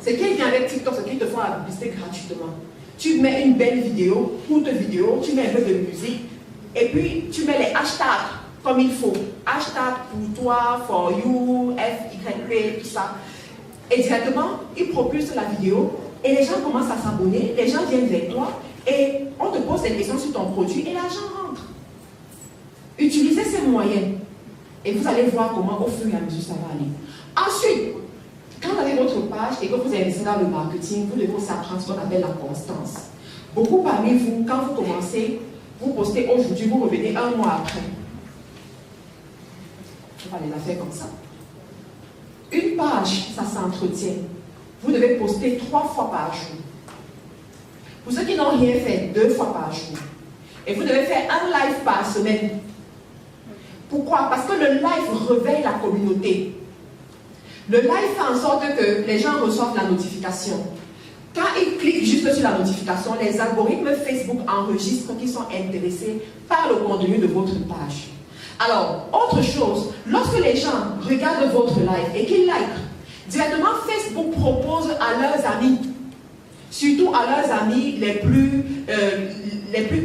A: Ce qui vient avec TikTok, c'est qu'ils te font la publicité gratuitement. Tu mets une belle vidéo, courte vidéo, tu mets un peu de musique, et puis tu mets les hashtags comme il faut. Hashtag pour toi, for you, FYP, tout ça. Et directement, ils propulsent la vidéo, et les gens commencent à s'abonner, les gens viennent vers toi, et on te pose des questions sur ton produit et l'argent rentre. Utilisez ces moyens et vous allez voir comment au fur et à mesure ça va aller. Ensuite, quand vous avez votre page et que vous investissez dans le marketing, vous devez aussi apprendre ce qu'on appelle la constance. Beaucoup parmi vous, quand vous commencez, vous postez aujourd'hui, vous revenez 1 mois après. On va les faire comme ça. Une page, ça s'entretient. Vous devez poster 3 fois par jour. Pour ceux qui n'ont rien fait, 2 fois par jour. Et vous devez faire un live par semaine. Pourquoi? Parce que le live réveille la communauté. Le live fait en sorte que les gens reçoivent la notification. Quand ils cliquent juste sur la notification, les algorithmes Facebook enregistrent qu'ils sont intéressés par le contenu de votre page. Alors, autre chose, lorsque les gens regardent votre live et qu'ils likent, directement Facebook propose à leurs amis, surtout à leurs amis les plus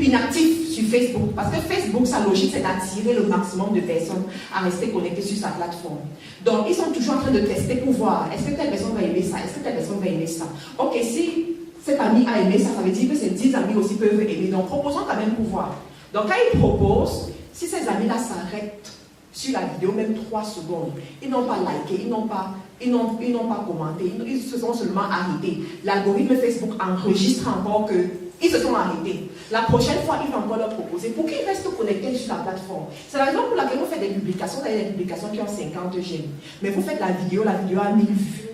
A: inactifs sur Facebook, parce que Facebook, sa logique, c'est d'attirer le maximum de personnes à rester connectées sur sa plateforme. Donc, ils sont toujours en train de tester pour voir, est-ce que telle personne va aimer ça, est-ce que telle personne va aimer ça. Ok, si cet ami a aimé ça, ça veut dire que ses 10 amis aussi peuvent aimer. Donc, proposons quand même pour voir. Donc, quand ils proposent, si ces amis-là s'arrêtent sur la vidéo, même 3 secondes, ils n'ont pas liké, ils n'ont pas commenté, ils se sont seulement arrêtés. L'algorithme Facebook enregistre encore qu'ils se sont arrêtés. La prochaine fois, il va encore leur proposer pour qu'ils restent connectés sur la plateforme. C'est la raison pour laquelle vous faites des publications, vous avez des publications qui ont 50 j'aime. Mais vous faites la vidéo a 1000 vues.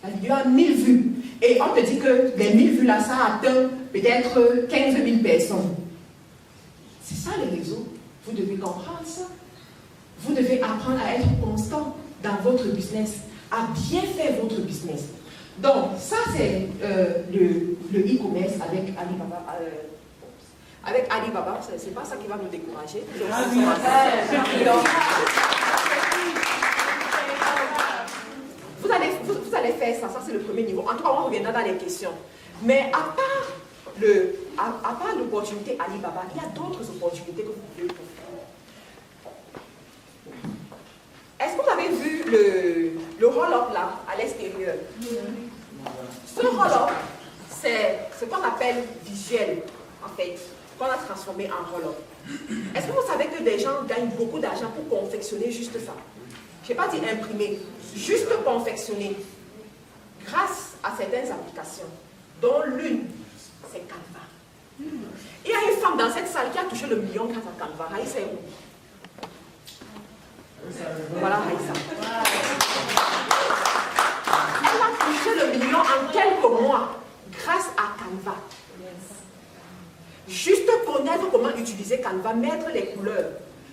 A: La vidéo a 1000 vues. Et on te dit que les 1000 vues là, ça atteint peut-être 15 000 personnes. C'est ça les réseaux. Vous devez comprendre ça. Vous devez apprendre à être constant dans votre business, à bien faire votre business. Donc, ça c'est le e-commerce avec Alibaba. Avec Alibaba, ce n'est pas ça qui va nous décourager. Vous allez faire ça, ça c'est le premier niveau. En tout cas, on reviendra dans les questions. Mais à part l'opportunité Alibaba, il y a d'autres opportunités que vous pouvez faire. Est-ce que vous avez vu le roll-up là, à l'extérieur? Ce roll-up, c'est ce qu'on appelle visuel, en fait, qu'on a transformé en roll-up. Est-ce que vous savez que des gens gagnent beaucoup d'argent pour confectionner juste ça? Je n'ai pas dit imprimer, juste confectionner, grâce à certaines applications, dont l'une, c'est Canva. Il y a une femme dans cette salle qui a touché le million grâce à Canva. Haïssa est où? Voilà Haïssa. Elle a touché le million en quelques mois grâce à Canva. Juste connaître comment utiliser Canva, mettre les couleurs.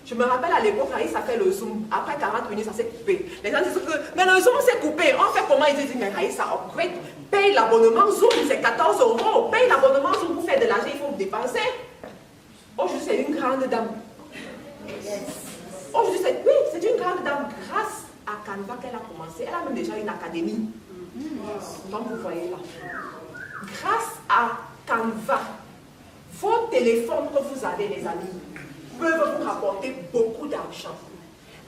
A: Je me rappelle à l'époque, Haïssa fait le zoom. Après 40 minutes, ça s'est coupé. Les gens disent que, mais le zoom s'est coupé. On fait comment? Ils disent, mais Haïssa, upgrade. Paye l'abonnement Zoom, c'est 14 €. Paye l'abonnement Zoom pour faire de l'argent, il faut dépenser. Aujourd'hui, c'est une grande dame. Aujourd'hui, c'est une grande dame. Grâce à Canva qu'elle a commencé, elle a même déjà une académie. Donc, vous voyez là. Grâce à Canva, vos téléphones que vous avez, les amis, peuvent vous rapporter beaucoup d'argent.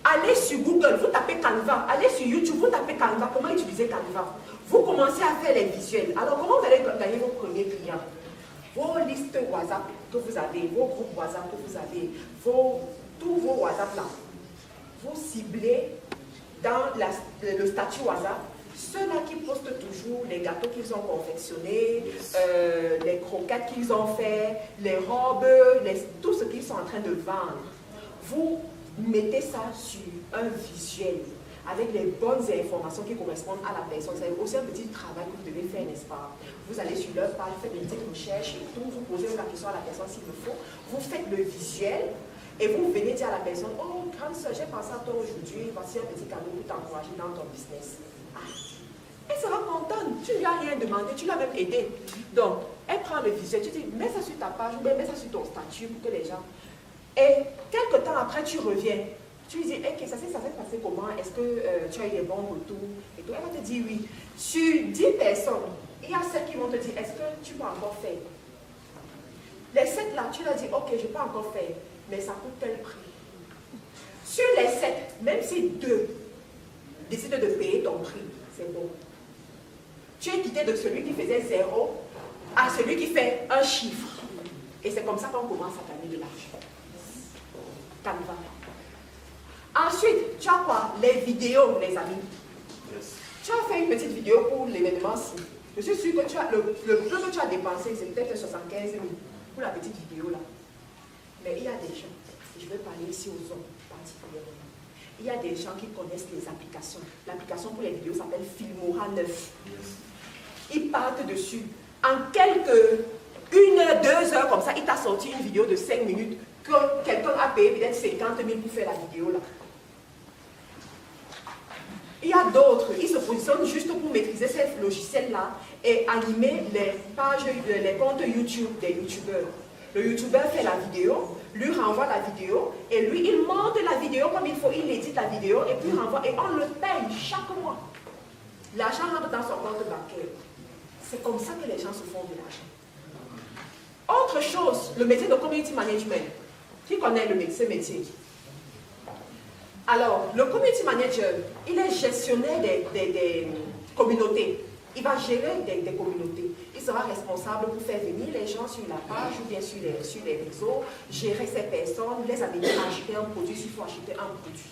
A: Allez sur Google, vous tapez Canva. Allez sur YouTube, vous tapez Canva. Comment utiliser Canva? Vous commencez à faire les visuels. Alors, comment vous allez gagner vos premiers clients? Vos listes WhatsApp que vous avez, vos groupes WhatsApp que vous avez, tous vos WhatsApp là, vous ciblez dans le statut WhatsApp ceux-là qui postent toujours les gâteaux qu'ils ont confectionnés, les croquettes qu'ils ont fait, les robes, tout ce qu'ils sont en train de vendre. Vous mettez ça sur un visuel avec les bonnes informations qui correspondent à la personne. C'est aussi un petit travail que vous devez faire, n'est-ce pas? Vous allez sur leur page, faites des petites recherches et tout, vous posez la question à la personne s'il le faut, vous faites le visuel et vous venez dire à la personne, oh, grande soeur, j'ai pensé à toi aujourd'hui, voici un petit cadeau pour t'encourager dans ton business. Ah. Elle sera contente, tu ne lui as rien demandé, tu l'as même aidé. Donc, elle prend le visuel, tu dis, mets ça sur ta page, ou bien mets ça sur ton statut pour que les gens... Et quelques temps après, tu reviens. Tu lui dis, hey, ça s'est passé comment? Est-ce que tu as eu des bons retours? Et tout. Elle va te dire oui. Sur 10 personnes, il y a 7 qui vont te dire, est-ce que tu peux encore faire? Les 7 là, tu leur dis, ok, je peux encore faire, mais ça coûte tel prix. Sur les 7, même si 2 décident de payer ton prix, c'est bon. Tu es quitté de celui qui faisait 0 à celui qui fait un chiffre. Et c'est comme ça qu'on commence à gagner de l'argent. Canva. Ensuite, tu as quoi? Les vidéos, les amis. Yes. Tu as fait une petite vidéo pour l'événement-ci. Je suis sûre que tu as, le prix que tu as dépensé, c'est peut-être 75 000 pour la petite vidéo là. Mais il y a des gens, et je vais parler ici aux hommes particulièrement.
B: il y a des gens qui connaissent les applications. L'application pour les vidéos s'appelle Filmora 9. Ils partent dessus. En quelques 1 heure, 2 heures comme ça, il t'a sorti une vidéo de 5 minutes que quelqu'un a payé peut-être 50 000 pour faire la vidéo là. Il y a d'autres, ils se positionnent juste pour maîtriser ces logiciels-là et animer les pages, les comptes YouTube des youtubeurs. Le youtubeur fait la vidéo, lui renvoie la vidéo, et lui, il monte la vidéo comme il faut, il édite la vidéo, et puis renvoie, et on le paye chaque mois. L'argent rentre dans son compte bancaire. C'est comme ça que les gens se font de l'argent. Autre chose, le métier de community management. Qui connaît ce métier? Alors, le community manager, il est gestionnaire des communautés. Il va gérer des communautés. Il sera responsable pour faire venir les gens sur la page ou bien sur les réseaux, gérer ces personnes, les amener à acheter un produit s'il faut acheter un produit.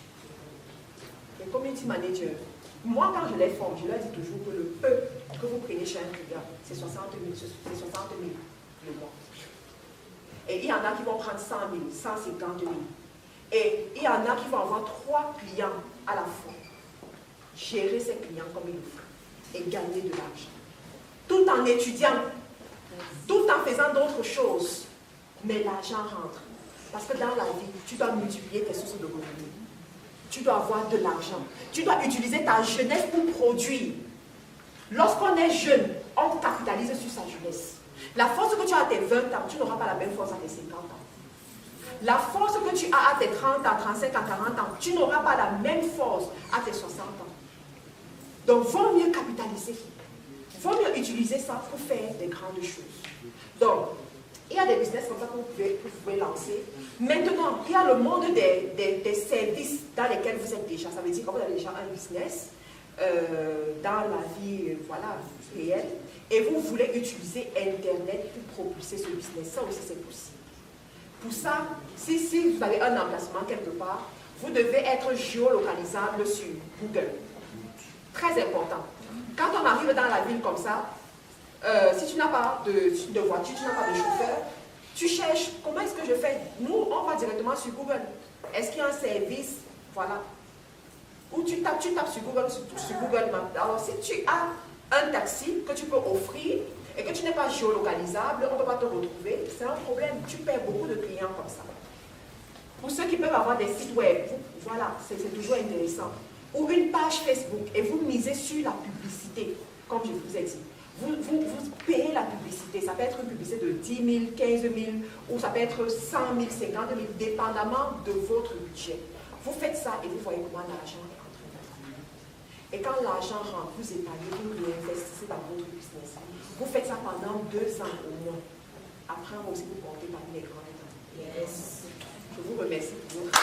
B: Les community managers, moi quand je les forme, je leur dis toujours que le peu que vous prenez chez un client, c'est 60 000 le mois. Et il y en a qui vont prendre 100 000, 150 000. Et il y en a qui vont avoir 3 clients à la fois. Gérer ces clients comme il le faut et gagner de l'argent. Tout en étudiant, tout en faisant d'autres choses. Mais l'argent rentre. Parce que dans la vie, tu dois multiplier tes sources de revenus. Tu dois avoir de l'argent. Tu dois utiliser ta jeunesse pour produire. Lorsqu'on est jeune, on capitalise sur sa jeunesse. La force que tu as à tes 20 ans, tu n'auras pas la même force à tes 50 ans. La force que tu as à tes 30 ans, 35 ans, 40 ans, tu n'auras pas la même force à tes 60 ans. Donc, vaut mieux capitaliser. Vaut mieux utiliser ça pour faire des grandes choses. Donc, il y a des business comme ça que vous pouvez lancer. Maintenant, il y a le monde des services dans lesquels vous êtes déjà. Ça veut dire que vous avez déjà un business dans la vie réelle et vous voulez utiliser Internet pour propulser ce business. Ça aussi, c'est possible. Pour ça, si vous avez un emplacement quelque part, vous devez être géolocalisable sur Google. Très important. Quand on arrive dans la ville comme ça, si tu n'as pas de voiture, tu n'as pas de chauffeur, tu cherches comment est-ce que je fais. Nous, on va directement sur Google. Est-ce qu'il y a un service? Voilà. Ou tu tapes sur Google, sur Google Maps. Alors, si tu as un taxi que tu peux offrir et que tu n'es pas géolocalisable, on ne peut pas te retrouver, c'est un problème. Tu perds beaucoup de clients comme ça. Pour ceux qui peuvent avoir des sites web, voilà, c'est toujours intéressant. Ou une page Facebook et vous misez sur la publicité, comme je vous ai dit. Vous payez la publicité. Ça peut être une publicité de 10 000, 15 000, ou ça peut être 100 000, 50 000, dépendamment de votre budget. Vous faites ça et vous voyez comment l'argent est en train d'arriver. Et quand l'argent rentre, vous épargnez, vous réinvestissez dans votre business. Vous faites ça pendant 2 ans au moins. Après, aussi, vous portez parmi les grands. Yes. Je vous remercie pour votre